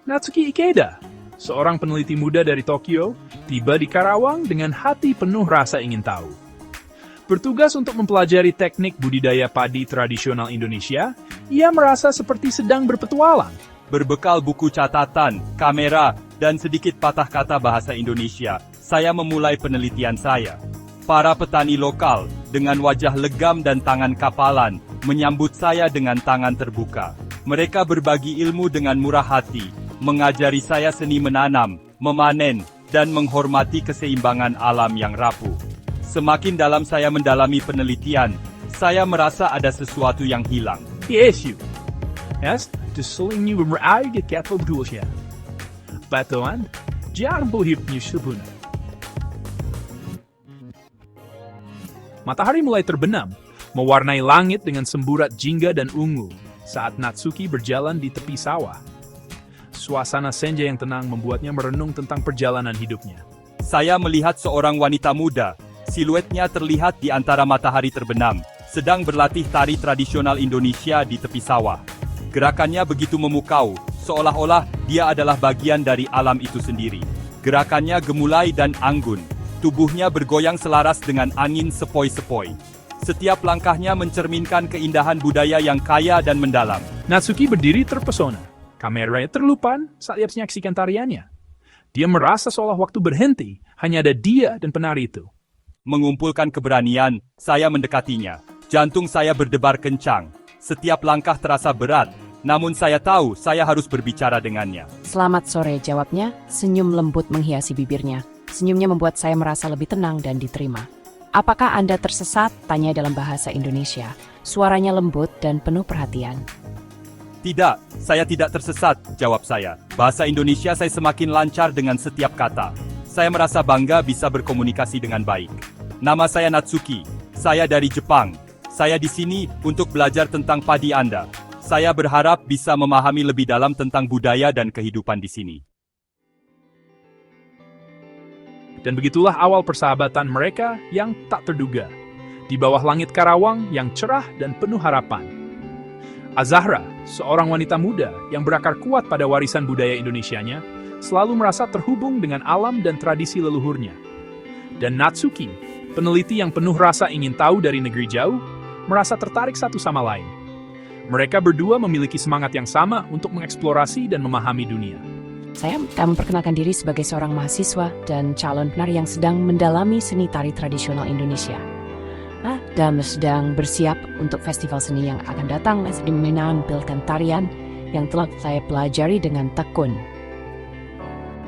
Natsuki Ikeda, seorang peneliti muda dari Tokyo, tiba di Karawang dengan hati penuh rasa ingin tahu. Bertugas untuk mempelajari teknik budidaya padi tradisional Indonesia, ia merasa seperti sedang berpetualang. Berbekal buku catatan, kamera, dan sedikit patah kata bahasa Indonesia, saya memulai penelitian saya. Para petani lokal, dengan wajah legam dan tangan kapalan, menyambut saya dengan tangan terbuka. Mereka berbagi ilmu dengan murah hati, mengajari saya seni menanam, memanen, dan menghormati keseimbangan alam yang rapuh. Semakin dalam saya mendalami penelitian, saya merasa ada sesuatu yang hilang. Yesu. Yes, deseling berai get betul siya. Batuan, jangan bohip nyusubun. Matahari mulai terbenam, mewarnai langit dengan semburat jingga dan ungu saat Natsuki berjalan di tepi sawah. Suasana senja yang tenang membuatnya merenung tentang perjalanan hidupnya. Saya melihat seorang wanita muda, siluetnya terlihat di antara matahari terbenam, sedang berlatih tari tradisional Indonesia di tepi sawah. Gerakannya begitu memukau, seolah-olah dia adalah bagian dari alam itu sendiri. Gerakannya gemulai dan anggun, tubuhnya bergoyang selaras dengan angin sepoi-sepoi. Setiap langkahnya mencerminkan keindahan budaya yang kaya dan mendalam. Natsuki berdiri terpesona. Kameranya terlupan saat ia menyaksikan tariannya. Dia merasa seolah waktu berhenti, hanya ada dia dan penari itu. Mengumpulkan keberanian, saya mendekatinya. Jantung saya berdebar kencang. Setiap langkah terasa berat, namun saya tahu saya harus berbicara dengannya. Selamat sore, jawabnya. Senyum lembut menghiasi bibirnya. Senyumnya membuat saya merasa lebih tenang dan diterima. Apakah Anda tersesat? Tanya dalam bahasa Indonesia. Suaranya lembut dan penuh perhatian. Tidak, saya tidak tersesat, jawab saya. Bahasa Indonesia saya semakin lancar dengan setiap kata. Saya merasa bangga bisa berkomunikasi dengan baik. Nama saya Natsuki. Saya dari Jepang. Saya di sini untuk belajar tentang padi Anda. Saya berharap bisa memahami lebih dalam tentang budaya dan kehidupan di sini. Dan begitulah awal persahabatan mereka yang tak terduga. Di bawah langit Karawang yang cerah dan penuh harapan. Azahra, seorang wanita muda yang berakar kuat pada warisan budaya Indonesianya, selalu merasa terhubung dengan alam dan tradisi leluhurnya. Dan Natsuki, peneliti yang penuh rasa ingin tahu dari negeri jauh, merasa tertarik satu sama lain. Mereka berdua memiliki semangat yang sama untuk mengeksplorasi dan memahami dunia. Saya akan memperkenalkan diri sebagai seorang mahasiswa dan calon penari yang sedang mendalami seni tari tradisional Indonesia. Dan sedang bersiap untuk festival seni yang akan datang sedang menampilkan tarian yang telah saya pelajari dengan tekun.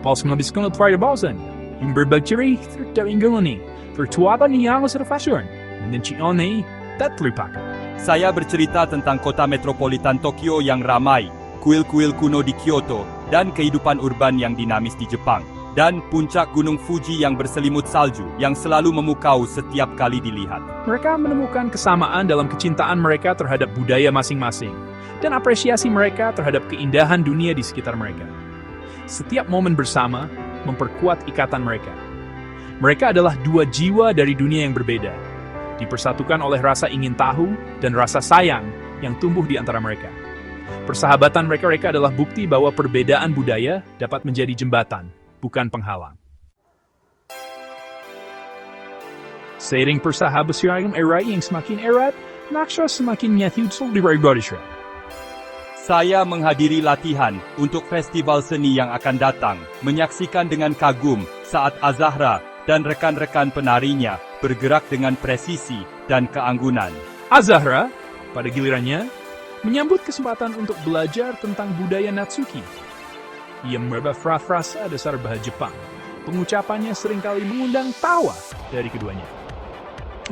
Paus menghabiskan upaya bosan, yang berbagi tertinggalani, tertuapan yang serfasun, dan cione tak terlupakan. Saya bercerita tentang kota metropolitan Tokyo yang ramai, kuil-kuil kuno di Kyoto, dan kehidupan urban yang dinamis di Jepang, dan puncak Gunung Fuji yang berselimut salju yang selalu memukau setiap kali dilihat. Mereka menemukan kesamaan dalam kecintaan mereka terhadap budaya masing-masing, dan apresiasi mereka terhadap keindahan dunia di sekitar mereka. Setiap momen bersama memperkuat ikatan mereka. Mereka adalah dua jiwa dari dunia yang berbeda, dipersatukan oleh rasa ingin tahu dan rasa sayang yang tumbuh di antara mereka. Persahabatan mereka adalah bukti bahwa perbedaan budaya dapat menjadi jembatan, bukan penghalang. Seiring persahabatan erat yang semakin erat, naksha semakin nyatudsul di Radisha. Saya menghadiri latihan untuk festival seni yang akan datang, menyaksikan dengan kagum saat Azahra dan rekan-rekan penarinya bergerak dengan presisi dan keanggunan. Azahra, pada gilirannya, menyambut kesempatan untuk belajar tentang budaya Natsuki. Ia meraba frasa dasar bahasa Jepang. Pengucapannya seringkali mengundang tawa dari keduanya.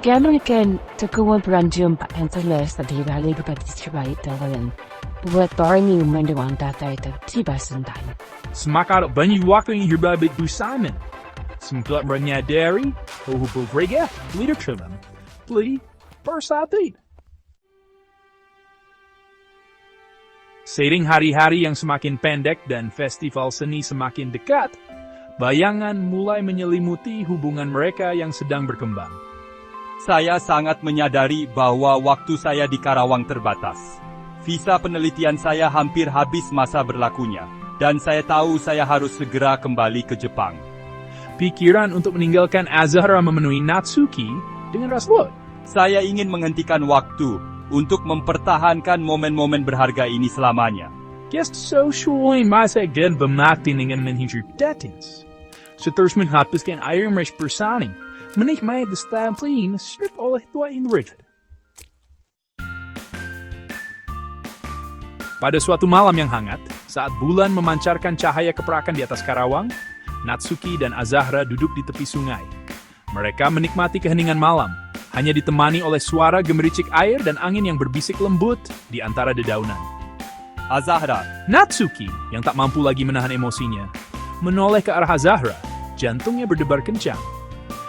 Gambarkan tekuan beranjum pak antalas tadi balik kepada terbaik dalam buat orang yang mendengar data itu tiba sentai. Semakar banyak waktu yang berbabit busaman. Sempat menyadari bahwa mereka leadership beli persatid. Seiring hari-hari yang semakin pendek dan festival seni semakin dekat, bayangan mulai menyelimuti hubungan mereka yang sedang berkembang. Saya sangat menyadari bahwa waktu saya di Karawang terbatas. Visa penelitian saya hampir habis masa berlakunya. dan saya tahu saya harus segera kembali ke Jepang. Pikiran untuk meninggalkan Azahra memenuhi Natsuki dengan rasa lemah. Saya ingin menghentikan waktu untuk mempertahankan momen-momen berharga ini selamanya. Guest social masa dan bermakti dengan menghindari datins. Seterus menghapuskan air mesh bersani, menikmati destaplin strip oleh tua Ingrid. Pada suatu malam yang hangat, saat bulan memancarkan cahaya keperakan di atas Karawang, Natsuki dan Azahra duduk di tepi sungai. Mereka menikmati keheningan malam, hanya ditemani oleh suara gemericik air dan angin yang berbisik lembut di antara dedaunan. Azahra, Natsuki, yang tak mampu lagi menahan emosinya, menoleh ke arah Azahra, jantungnya berdebar kencang.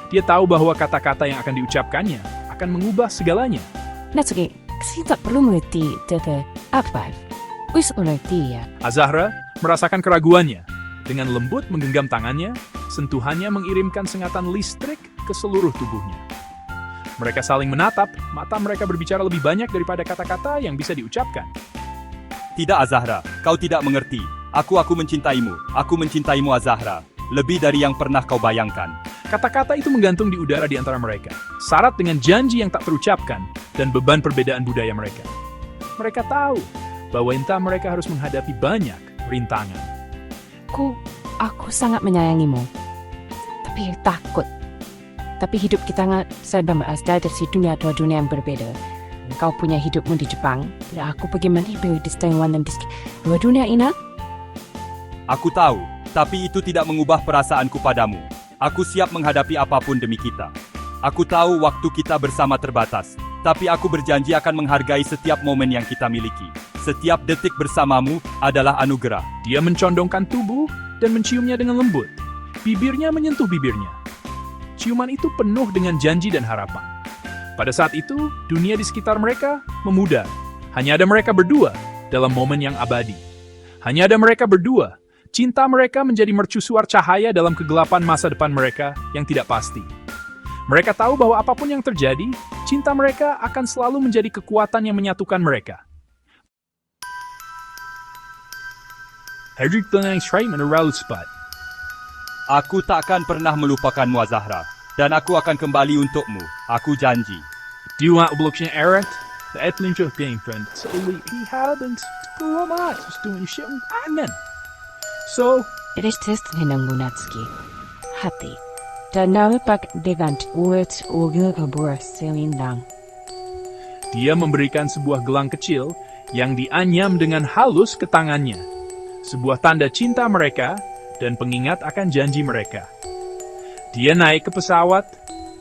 Dia tahu bahwa kata-kata yang akan diucapkannya akan mengubah segalanya. Natsuki, saya tak perlu mengerti tete apa. Wis mengerti ya. Azahra merasakan keraguannya. Dengan lembut menggenggam tangannya, sentuhannya mengirimkan sengatan listrik ke seluruh tubuhnya. Mereka saling menatap, mata mereka berbicara lebih banyak daripada kata-kata yang bisa diucapkan. tidak Azahra, kau tidak mengerti. Aku mencintaimu. Aku mencintaimu Azahra. Lebih dari yang pernah kau bayangkan. Kata-kata itu menggantung di udara di antara mereka, syarat dengan janji yang tak terucapkan dan beban perbedaan budaya mereka. Mereka tahu bahwa entah mereka harus menghadapi banyak rintangan. Aku sangat menyayangimu. Tapi takut. Tapi hidup kita nggak serba ada dari dunia dua dunia yang berbeda. Kau punya hidupmu di Jepang, dan aku bagaimana hidup di Taiwan dan di dua dunia ini? Aku tahu, tapi itu tidak mengubah perasaanku padamu. Aku siap menghadapi apapun demi kita. Aku tahu waktu kita bersama terbatas, tapi aku berjanji akan menghargai setiap momen yang kita miliki. Setiap detik bersamamu adalah anugerah. Dia mencondongkan tubuh dan menciumnya dengan lembut. Bibirnya menyentuh bibirnya. Ciuman itu penuh dengan janji dan harapan. Pada saat itu, dunia di sekitar mereka memudar. Hanya ada mereka berdua dalam momen yang abadi. Hanya ada mereka berdua. Cinta mereka menjadi mercusuar cahaya dalam kegelapan masa depan mereka yang tidak pasti. Mereka tahu bahwa apapun yang terjadi, cinta mereka akan selalu menjadi kekuatan yang menyatukan mereka. Hedrick Tenang Strait Mineral Spot. Aku takkan pernah melupakanmu Azahra, dan aku akan kembali untukmu. Aku janji. Dua bloknya Eret, the Etlin Joe Friend, so we haven't go on just doing shit angen. So, It is test hinang Natsuki. Hati. Dan nampak dengan words ugur selindang. dia memberikan sebuah gelang kecil yang dianyam dengan halus ke tangannya. Sebuah tanda cinta mereka dan pengingat akan janji mereka. Dia naik ke pesawat,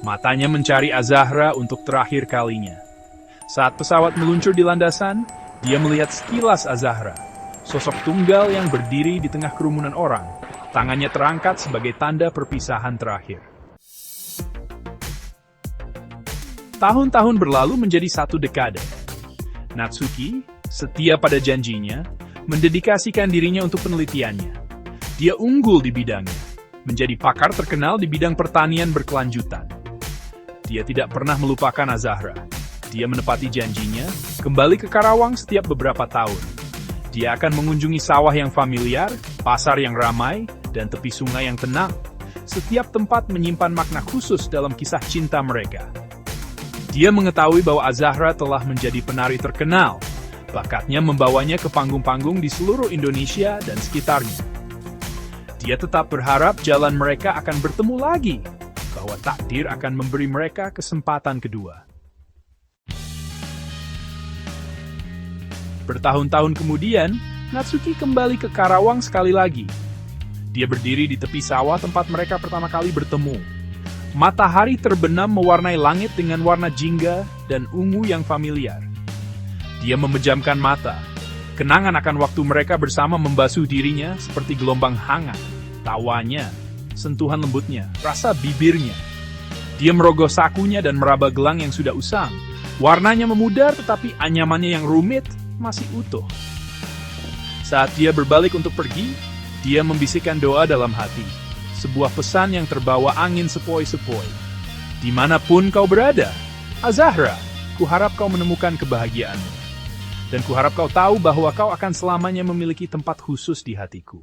matanya mencari Azahra untuk terakhir kalinya. Saat pesawat meluncur di landasan, dia melihat sekilas Azahra, sosok tunggal yang berdiri di tengah kerumunan orang, tangannya terangkat sebagai tanda perpisahan terakhir. Tahun-tahun berlalu menjadi satu dekade. Natsuki, setia pada janjinya, mendedikasikan dirinya untuk penelitiannya. Dia unggul di bidangnya, menjadi pakar terkenal di bidang pertanian berkelanjutan. Dia tidak pernah melupakan Azahra. Dia menepati janjinya, kembali ke Karawang setiap beberapa tahun. Dia akan mengunjungi sawah yang familiar, pasar yang ramai, dan tepi sungai yang tenang. Setiap tempat menyimpan makna khusus dalam kisah cinta mereka. Dia mengetahui bahwa Azahra telah menjadi penari terkenal. Bakatnya membawanya ke panggung-panggung di seluruh Indonesia dan sekitarnya. Dia tetap berharap jalan mereka akan bertemu lagi, bahwa takdir akan memberi mereka kesempatan kedua. Bertahun-tahun kemudian, Natsuki kembali ke Karawang sekali lagi. Dia berdiri di tepi sawah tempat mereka pertama kali bertemu. Matahari terbenam mewarnai langit dengan warna jingga dan ungu yang familiar. Dia memejamkan mata. Kenangan akan waktu mereka bersama membasuh dirinya seperti gelombang hangat. Tawanya, sentuhan lembutnya, rasa bibirnya. Dia merogoh sakunya dan meraba gelang yang sudah usang. Warnanya memudar tetapi anyamannya yang rumit masih utuh. Saat dia berbalik untuk pergi, dia membisikkan doa dalam hati. Sebuah pesan yang terbawa angin sepoi-sepoi. Dimanapun kau berada, Azahra, kuharap kau menemukan kebahagiaanmu. Dan kuharap kau tahu bahwa kau akan selamanya memiliki tempat khusus di hatiku.